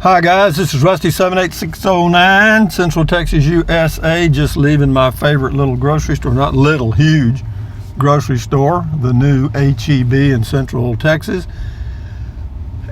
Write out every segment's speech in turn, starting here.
Hi guys, this is Rusty 78609, Central Texas, USA. Just leaving my favorite little grocery store, not little, huge grocery store, the new HEB in Central Texas.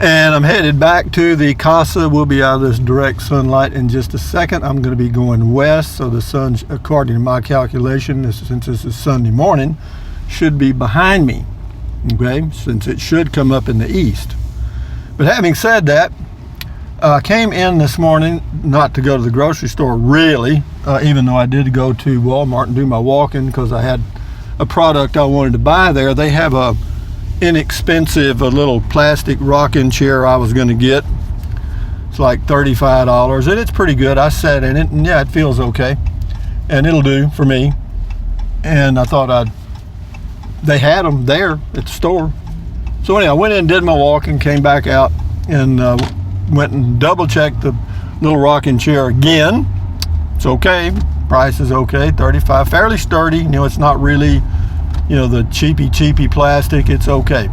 And I'm headed back to the Casa. We'll be out of this direct sunlight in just a second. I'm going to be going west, so the sun, according to my calculation, since this is Sunday morning, should be behind me, okay, since it should come up in the east. But having said that, I came in this morning not to go to the grocery store really, even though I did go to Walmart and do my walking because I had a product I wanted to buy there. They have a inexpensive little plastic rocking chair I was going to get. It's like $35 and it's pretty good. I sat in it and yeah, it feels okay and it'll do for me. And I thought they had them there at the store. So anyway, I went in, did my walking, came back out and went and double checked the little rocking chair again. It's okay, price is okay, $35, fairly sturdy. You know, it's not really, you know, the cheapy plastic. It's okay,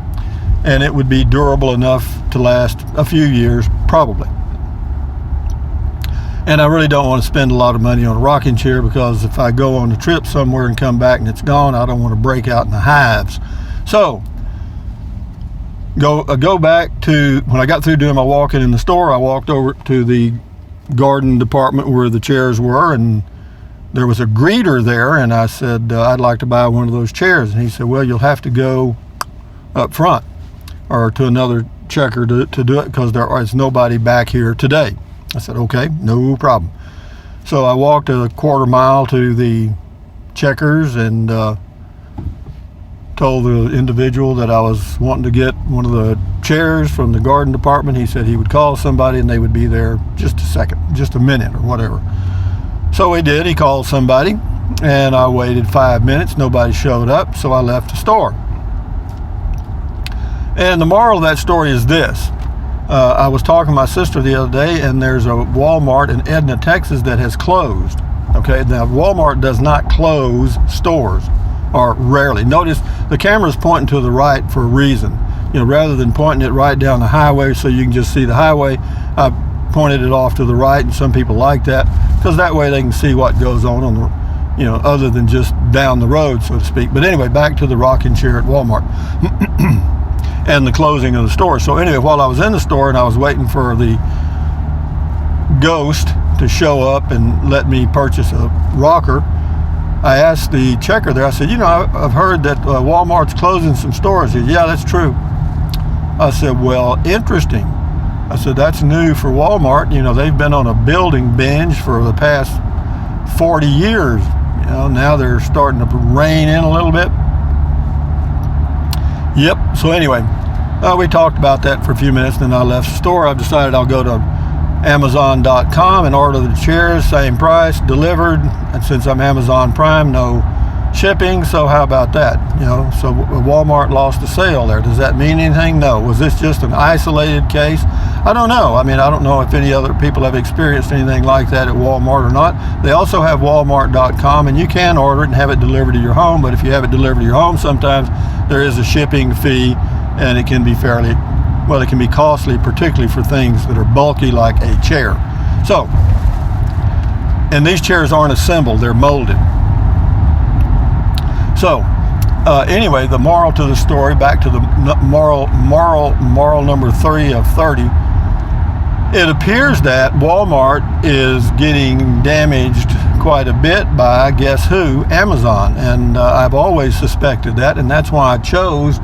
and it would be durable enough to last a few years probably. And I really don't want to spend a lot of money on a rocking chair because if I go on a trip somewhere and come back and it's gone, I don't want to break out in the hives. So go back to when I got through doing my walking in the store. I walked over to the garden department where the chairs were, and there was a greeter there, and I said I'd like to buy one of those chairs, and he said, well, you'll have to go up front or to another checker to do it because there is nobody back here today. I said okay, no problem. So I walked a quarter mile to the checkers and told the individual that I was wanting to get one of the chairs from the garden department. He said he would call somebody and they would be there just a second, just a minute or whatever. So he did. He called somebody and I waited 5 minutes. Nobody showed up, so I left the store. And the moral of that story is this. I was talking to my sister the other day, and there's a Walmart in Edna, Texas that has closed. Okay, now Walmart does not close stores, or rarely. Notice the camera's pointing to the right for a reason. You know, rather than pointing it right down the highway so you can just see the highway, I pointed it off to the right, and some people like that because that way they can see what goes on the, you know, other than just down the road, so to speak. But anyway, back to the rocking chair at Walmart and the closing of the store. So anyway, while I was in the store and I was waiting for the ghost to show up and let me purchase a rocker, I asked the checker there, I said, you know, I've heard that Walmart's closing some stores. He said, yeah, that's true. I said, well, interesting. I said, that's new for Walmart. You know, they've been on a building binge for the past 40 years. You know, now they're starting to rein in a little bit. Yep. So anyway, we talked about that for a few minutes, then I left the store. I've decided I'll go to Amazon.com and order the chairs, same price, delivered. And since I'm Amazon Prime, no shipping. So how about that? You know, so Walmart lost a sale there. Does that mean anything? No. Was this just an isolated case? I don't know. I mean, I don't know if any other people have experienced anything like that at Walmart or not. They also have Walmart.com, and you can order it and have it delivered to your home. But if you have it delivered to your home, sometimes there is a shipping fee, and it can be fairly, well, it can be costly, particularly for things that are bulky like a chair. So, and these chairs aren't assembled, they're molded. So, anyway, the moral to the story, back to the moral number 3 of 30, it appears that Walmart is getting damaged quite a bit by, guess who? Amazon. And I've always suspected that, and that's why I chose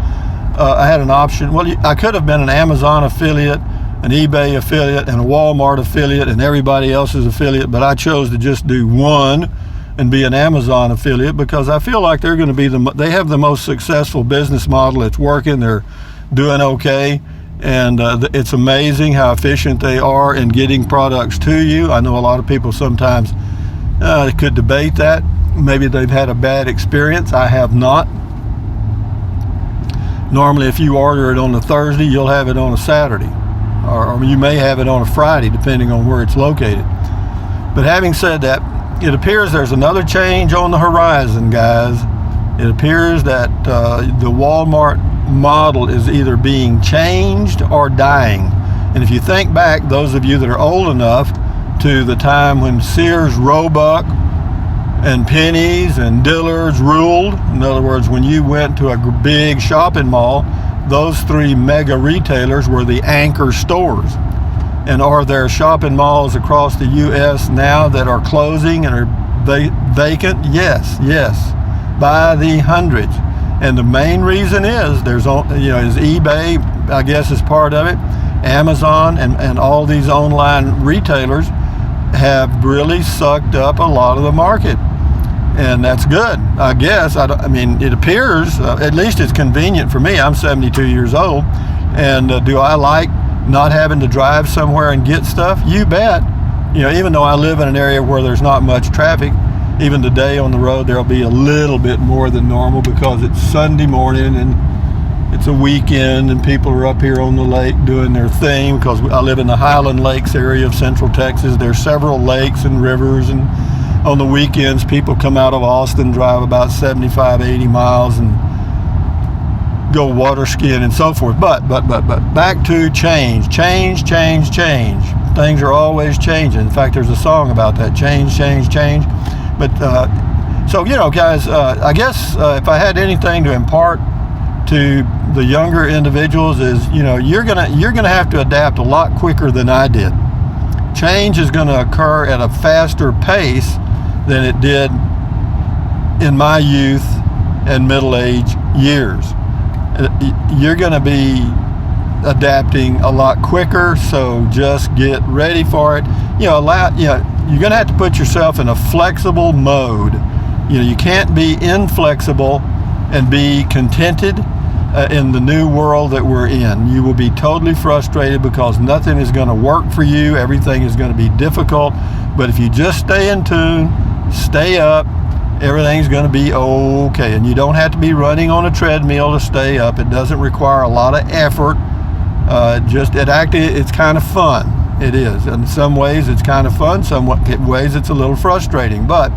I had an option. Well, I could have been an Amazon affiliate, an eBay affiliate, and a Walmart affiliate, and everybody else's affiliate, but I chose to just do one and be an Amazon affiliate because I feel like they're going to be they have the most successful business model. It's working. They're doing okay, and it's amazing how efficient they are in getting products to you. I know a lot of people sometimes could debate that. Maybe they've had a bad experience. I have not. Normally, if you order it on a Thursday, you'll have it on a Saturday, or you may have it on a Friday, depending on where it's located. But having said that, it appears there's another change on the horizon, guys. It appears that the Walmart model is either being changed or dying. And if you think back, those of you that are old enough, to the time when Sears, Roebuck, and Penny's and Dillard's ruled. In other words, when you went to a big shopping mall, those three mega retailers were the anchor stores. And are there shopping malls across the U.S. now that are closing and are vacant? Yes, by the hundreds. And the main reason is is eBay, I guess, is part of it. Amazon and all these online retailers have really sucked up a lot of the market. And that's good, I guess. I mean, it appears, at least it's convenient for me. I'm 72 years old. And do I like not having to drive somewhere and get stuff? You bet. Even though I live in an area where there's not much traffic, even today on the road, there'll be a little bit more than normal because it's Sunday morning and it's a weekend and people are up here on the lake doing their thing, because I live in the Highland Lakes area of Central Texas. There's several lakes and rivers, and on the weekends people come out of Austin, drive about 75, 80 miles and go water skiing and so forth. But back to change. Things are always changing. In fact, there's a song about that, change. But so guys, I guess if I had anything to impart to the younger individuals is, you're gonna have to adapt a lot quicker than I did. Change is going to occur at a faster pace than it did in my youth and middle age years. You're going to be adapting a lot quicker, so just get ready for it. You're going to have to put yourself in a flexible mode. You can't be inflexible and be contented in the new world that we're in. You will be totally frustrated because nothing is going to work for you. Everything is going to be difficult. But if you just stay in tune, stay up, everything's going to be okay. And you don't have to be running on a treadmill to stay up. It doesn't require a lot of effort. It's kind of fun. It is. In some ways it's kind of fun. Some ways it's a little frustrating. But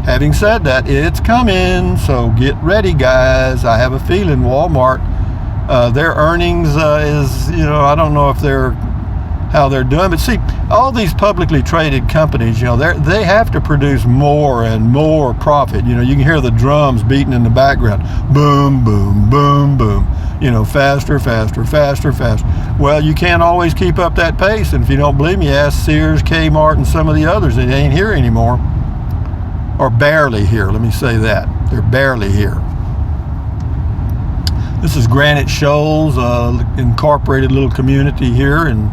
having said that, it's coming. So get ready, guys. I have a feeling Walmart, their earnings I don't know if how they're doing. But see, all these publicly traded companies, they have to produce more and more profit. You can hear the drums beating in the background. Boom, boom, boom, boom. Faster. Well, you can't always keep up that pace. And if you don't believe me, ask Sears, Kmart, and some of the others that ain't here anymore. Or barely here, let me say that. They're barely here. This is Granite Shoals, incorporated little community here in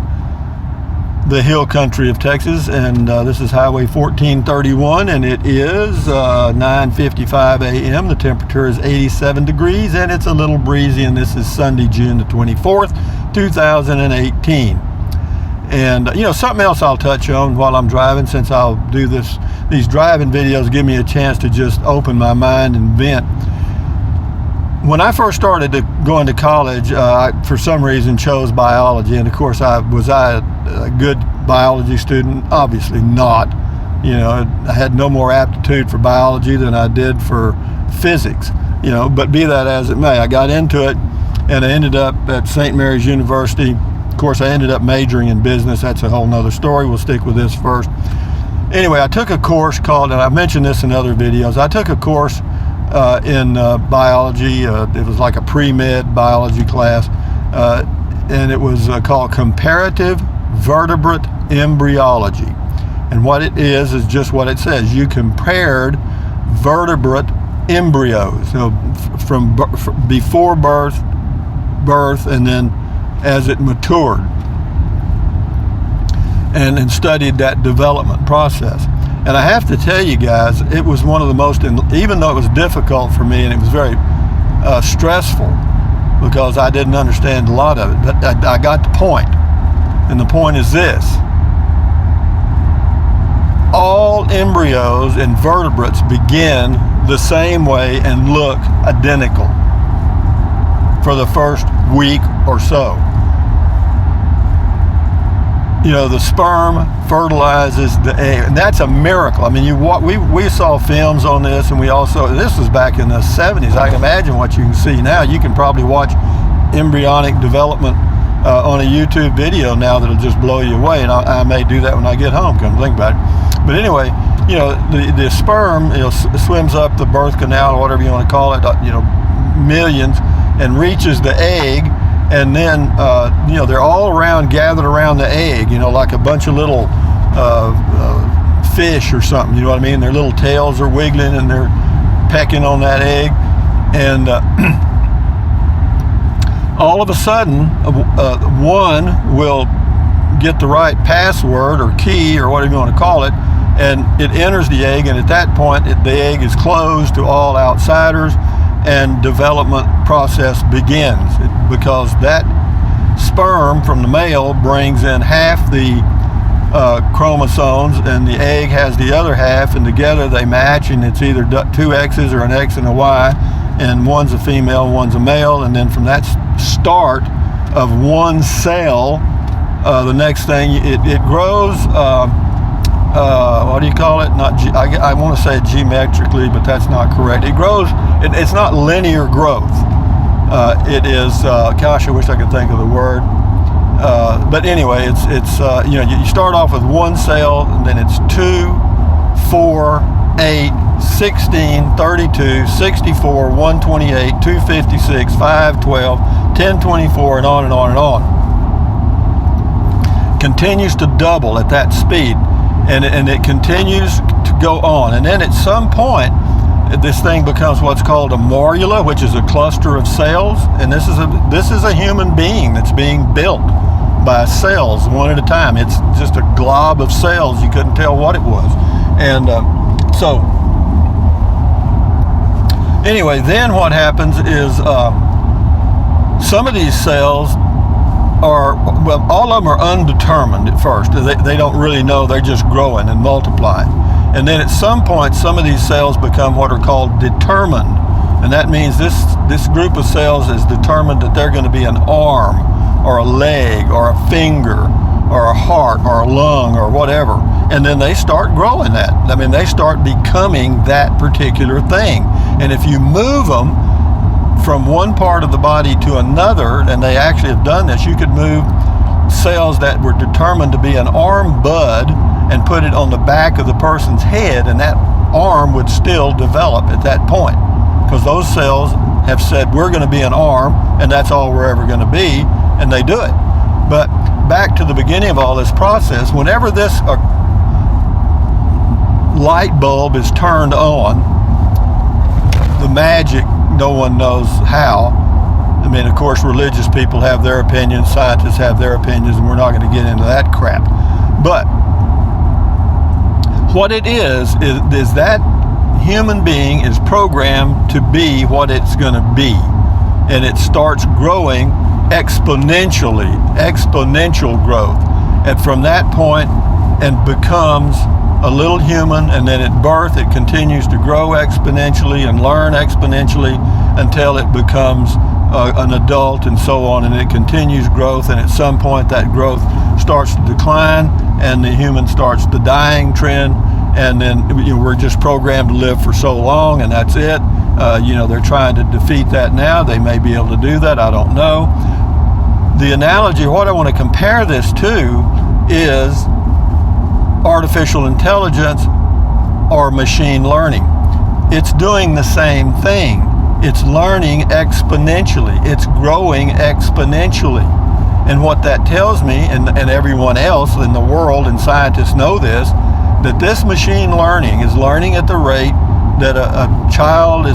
the hill country of Texas, and this is Highway 1431, and it is 9:55 a.m. The temperature is 87 degrees, and it's a little breezy, and this is Sunday, June the 24th, 2018. And something else I'll touch on while I'm driving, since I'll do these driving videos give me a chance to just open my mind and vent. When I first started going to college, I, for some reason, chose biology. And of course, was I a good biology student? Obviously not. I had no more aptitude for biology than I did for physics. But be that as it may, I got into it, and I ended up at St. Mary's University. Of course, I ended up majoring in business. That's a whole nother story. We'll stick with this first. Anyway, I took a course called, and I mentioned this in other videos, I took a course in biology. It was like a pre-med biology class, and it was called Comparative Vertebrate Embryology. And what it is just what it says. You compared vertebrate embryos, from before birth, and then as it matured, and studied that development process. And I have to tell you guys, it was one of the most, even though it was difficult for me and it was very stressful because I didn't understand a lot of it, but I got the point. And the point is this: all embryos and vertebrates begin the same way and look identical for the first week or so. The sperm fertilizes the egg, and that's a miracle. I mean, we saw films on this, and this was back in the 70s. I can imagine what you can see now. You can probably watch embryonic development on a YouTube video now that'll just blow you away, and I may do that when I get home, come to think about it. But anyway, you know, the sperm, you know, swims up the birth canal, or whatever you want to call it, you know, millions, and reaches the egg, and then you know, they're all around, gathered around the egg, you know, like a bunch of little fish or something, you know what I mean? Their little tails are wiggling and they're pecking on that egg, and all of a sudden one will get the right password or key or whatever you want to call it, and it enters the egg, and at that point the egg is closed to all outsiders, and development process begins, because that sperm from the male brings in half the chromosomes, and the egg has the other half, and together they match, and it's either two X's or an X and a Y, and one's a female, one's a male, and then from that start of one cell, the next thing it grows. What do you call it? I want to say geometrically, but that's not correct. It grows. It's not linear growth. It is. Gosh, I wish I could think of the word. But anyway, it's you know, you start off with one cell, and then it's 2, 4, 8, 16, 32, 64, 128, 256, 512, 1024, and on and on and on. Continues to double at that speed, and it continues to go on. And then at some point, this thing becomes what's called a morula, which is a cluster of cells. And this is a human being that's being built by cells one at a time. It's just a glob of cells. You couldn't tell what it was. And so anyway, then what happens is some of these cells are, well, all of them are undetermined at first. They don't really know. They're just growing and multiplying. And then at some point, some of these cells become what are called determined. And that means this group of cells is determined that they're going to be an arm or a leg or a finger or a heart or a lung or whatever. And then they start growing that. I mean, they start becoming that particular thing. And if you move them from one part of the body to another, and they actually have done this, you could move cells that were determined to be an arm bud and put it on the back of the person's head, and that arm would still develop at that point, because those cells have said, we're going to be an arm, and that's all we're ever going to be, and they do it. But back to the beginning of all this process, whenever this light bulb is turned on, the magic, no one knows how. I mean, of course, religious people have their opinions, scientists have their opinions, and we're not going to get into that crap. But what it is that human being is programmed to be what it's going to be. And it starts growing exponentially, exponential growth. And from that point, and becomes a little human, and then at birth it continues to grow exponentially and learn exponentially until it becomes an adult, and so on, and it continues growth, and at some point that growth starts to decline and the human starts the dying trend, and then we're just programmed to live for so long, and that's it. They're trying to defeat that now. They may be able to do that, I don't know. The analogy, what I want to compare this to is artificial intelligence or machine learning. It's doing the same thing. It's learning exponentially. It's growing exponentially. And what that tells me, and everyone else in the world and scientists know this, that this machine learning is learning at the rate that a child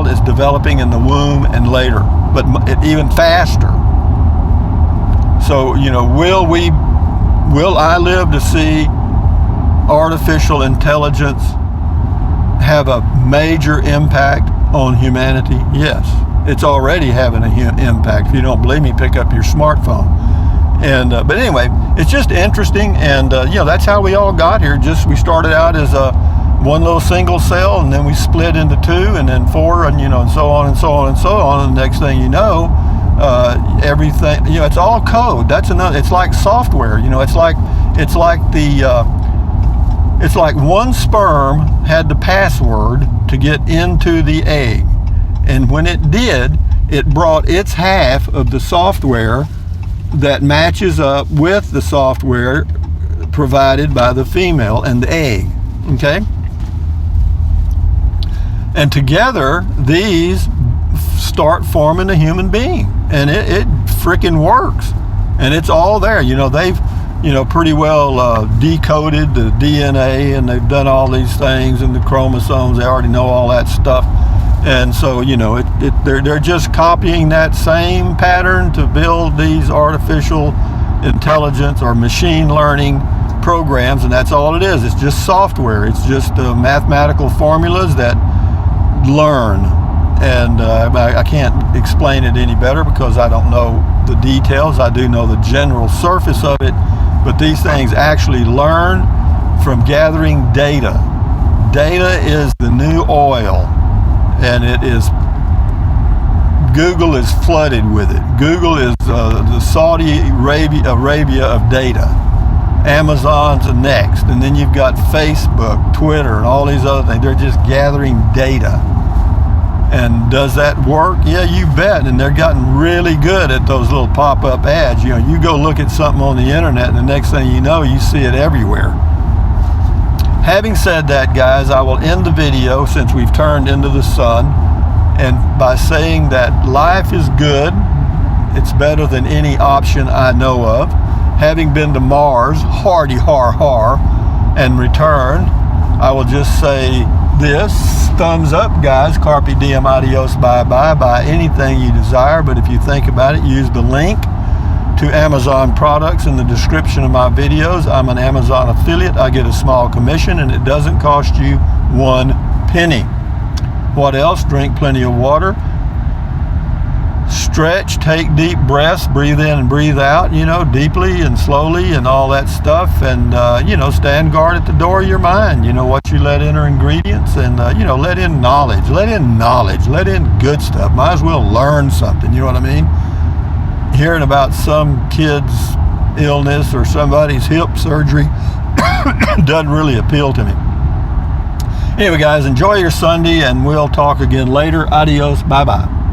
is developing in the womb and later, but even faster. So, will I live to see artificial intelligence have a major impact on humanity? Yes, it's already having an impact. If you don't believe me, pick up your smartphone. And but anyway, it's just interesting, and that's how we all got here. We started out as one little single cell, and then we split into two, and then four, and and so on and so on and so on. And the next thing you know, everything, it's all code. That's another. It's like software. It's like one sperm had the password to get into the egg, and when it did, it brought its half of the software that matches up with the software provided by the female and the egg. Okay? And together, these start forming a human being. And it freaking works. And it's all there. You know, they've, you know, pretty well decoded the DNA, and they've done all these things, and the chromosomes, they already know all that stuff. And so, you know, they're just copying that same pattern to build these artificial intelligence or machine learning programs, and that's all it is. It's just software. It's just mathematical formulas that learn. And I can't explain it any better because I don't know the details. I do know the general surface of it, but these things actually learn from gathering data. Data is the new oil, and it is, Google is flooded with it. Google is the Saudi Arabia of data. Amazon's next, and then you've got Facebook, Twitter, and all these other things. They're just gathering data. And does that work? Yeah, you bet. And they're gotten really good at those little pop-up ads. You know, you go look at something on the internet, and the next thing you know, you see it everywhere. Having said that, guys, I will end the video since we've turned into the sun, and by saying that life is good. It's better than any option I know of. Having been to Mars, hardy har har, and returned, I will just say this: thumbs up, guys. Carpe diem, adios, bye-bye. Buy anything you desire, but if you think about it, use the link to Amazon products in the description of my videos. I'm an Amazon affiliate. I get a small commission, and it doesn't cost you 1 penny. What else? Drink plenty of water. Stretch, take deep breaths, breathe in and breathe out, you know, deeply and slowly and all that stuff. And, you know, stand guard at the door of your mind. You know, what you let in are ingredients, and, you know, let in knowledge. Let in knowledge. Let in good stuff. Might as well learn something, you know what I mean? Hearing about some kid's illness or somebody's hip surgery doesn't really appeal to me. Anyway, guys, enjoy your Sunday, and we'll talk again later. Adios. Bye-bye.